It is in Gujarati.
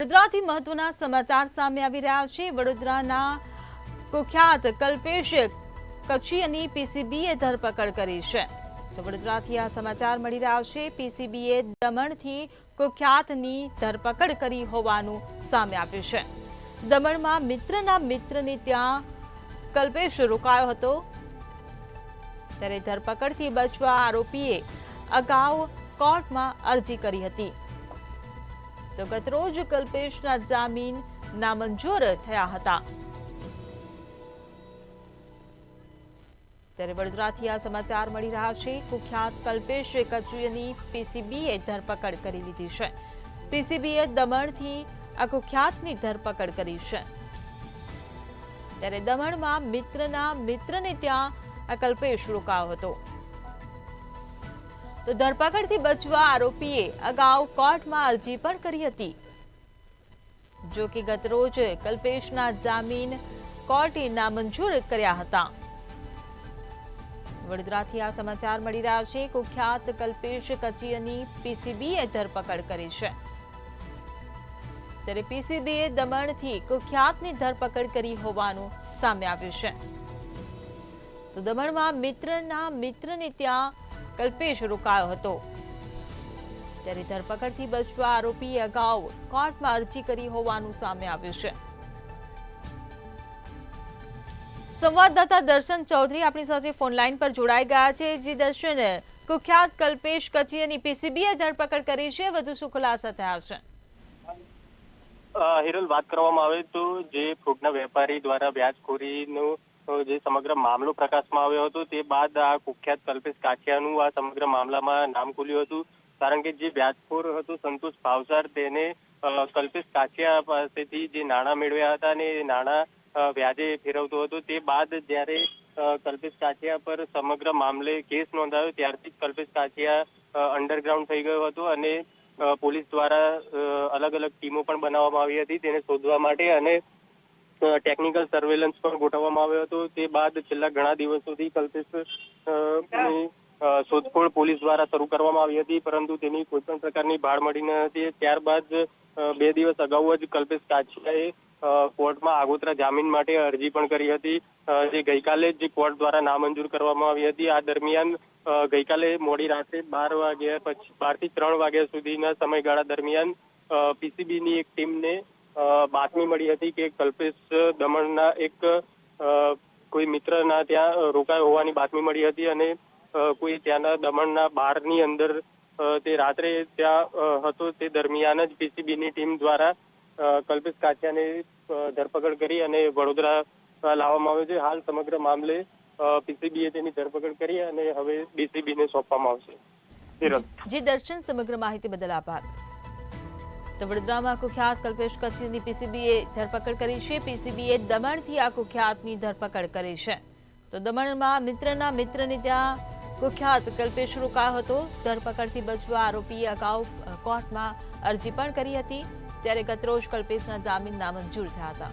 વડોદરાથી મહત્વના સમાચાર સામે આવી રહ્યા છે। વડોદરાના કુખ્યાત કલ્પેશ કચિયાની પીસીબીએ ધરપકડ કરી છે। તો વડોદરાથી આ સમાચાર મળી રહ્યા છે। પીસીબીએ દમણથી કુખ્યાતની ધરપકડ કરી હોવાનું સામે આવ્યું છે। દમણમાં મિત્રના મિત્રને ત્યાં કલ્પેશ રોકાયો હતો, ત્યારે ધરપકડથી બચવા આરોપીએ અગાઉ કોર્ટમાં અરજી કરી હતી। તો ગતરોજ કલ્પેશના જામીન નામંજૂર થયા હતા। ત્યારે વડોદરાથી આ સમાચાર મળી રહ્યા છે। કુખ્યાત કલ્પેશ કચિયાની પીસીબીએ ધરપકડ કરી લીધી છે। પીસીબીએ દમણથી આ કુખ્યાતની ધરપકડ કરી છે। ત્યારે દમણમાં મિત્રના મિત્રને ત્યાં આ કલ્પેશ રોકાયો હતો। તો ધરપકડથી બચવા આરોપીએ અગાઉ કોર્ટમાં અરજી પણ કરી હતી। જો કે ગતરોજ કલ્પેશના જામીન કોર્ટે નામંજૂર કર્યા હતા। વડોદરાથી આ સમાચાર મળી રહ્યા છે। કુખ્યાત કલ્પેશ કચિયાની પીસીબીએ ધરપકડ કરી છે। ત્યારે પીસીબીએ દમણથી કુખ્યાતની ધરપકડ કરી હોવાનું સામે આવ્યું છે। તો દમણમાં મિત્રના મિત્રને ત્યાં કલ્પેશ રોકાયો હતો, ત્યારે ધરપકડથી બચવા આરોપીએ અગાઉ કોર્ટમાં અરજી કરી હોવાનું સામે આવ્યું છે। સંવાદદાતા દર્શન ચૌધરી આપણી સાથે ફોનલાઈન પર જોડાઈ ગયા છે। જી દર્શન, કુખ્યાત કલ્પેશ કચિયાની પીસીબીએ ધરપકડ કરી છે, વધુ શું ખુલાસા થયા છે? હિરલ, વાત કરવામાં આવે તો જે ફ્રૂટના વેપારી દ્વારા વ્યાજખોરીનું જે સમગ્ર મામલો પ્રકાશમાં આવ્યો હતો, તે બાદ આ કુખ્યાત કલ્પેશ કાછિયાનું આ સમગ્ર મામલામાં નામ ખુલ્યું હતું। કારણ કે જે વ્યાજખોર હતો સંતોષ ભાવસાર, તેને કલ્પેશ કાછિયા પાસેથી જે નાણાં મેળવ્યા હતા અને એ નાણાં વ્યાજે ફેરવતો હતો। તે બાદ જ્યારે કલ્પેશ કાછિયા પર સમગ્ર મામલે કેસ નોંધાયો, ત્યારથી કલ્પેશ કાછિયા અંડરગ્રાઉન્ડ થઈ ગયો હતો અને પોલીસ દ્વારા અલગ અલગ ટીમો પણ બનાવવામાં આવી હતી તેને શોધવા માટે, અને ટેકનિકલ સર્વેલન્સ પણ ગોઠવવામાં આવ્યો હતો। તે બાદ છેલ્લા ઘણા દિવસોથી કલ્પેશની શોધખોળ પોલીસ દ્વારા શરૂ કરવામાં આવી હતી, પરંતુ તેની કોઈ પણ પ્રકારની ભાળ મળી ન હતી। ત્યારબાદ 2 દિવસ અગાઉ જ કલ્પેશ કાછિયાએ કોર્ટમાં આગોતરા જામીન માટે અરજી પણ કરી હતી, જે ગઈકાલે જ કોર્ટ દ્વારા નામંજૂર કરવામાં આવી હતી। આ દરમિયાન ગઈકાલે મોડી રાત્રે 12 થી 3 વાગ્યા સુધીના સમયગાળા દરમિયાન પીસીબીની એક ટીમને બાતમી મળી હતી કે કલ્પેશ દમણના એક કોઈ મિત્રના ત્યાં રોકાયો હોવાની બાતમી મળી હતી, અને કોઈ ત્યાંના દમણના બારની અંદર તે રાત્રે ત્યાં હતો। તે દરમિયાન જ પીસીબીની ટીમ દ્વારા કલ્પેશ કાછિયાને ધરપકડ કરી અને વડોદરા લાવવામાં આવ્યો છે। હાલ સમગ્ર મામલે પીસીબીએ તેની ધરપકડ કરી અને હવે ડીસીબીને સોંપવામાં આવશે। જી દર્શન, સમગ્ર માહિતી બદલ આભાર। તો વડોદરામાં કુખ્યાત કલ્પેશ કચિયાની પીસીબીએ ધરપકડ કરી છે। પીસીબીએ દમણથી આ કુખ્યાતની ધરપકડ કરી છે। તો દમણમાં મિત્રના મિત્રને ત્યાં કુખ્યાત કલ્પેશ રોકાયો હતો। ધરપકડથી બચવા આરોપીએ અગાઉ કોર્ટમાં અરજી પણ કરી હતી, ત્યારે ગતરોજ કલ્પેશના જામીન નામંજૂર થયા હતા।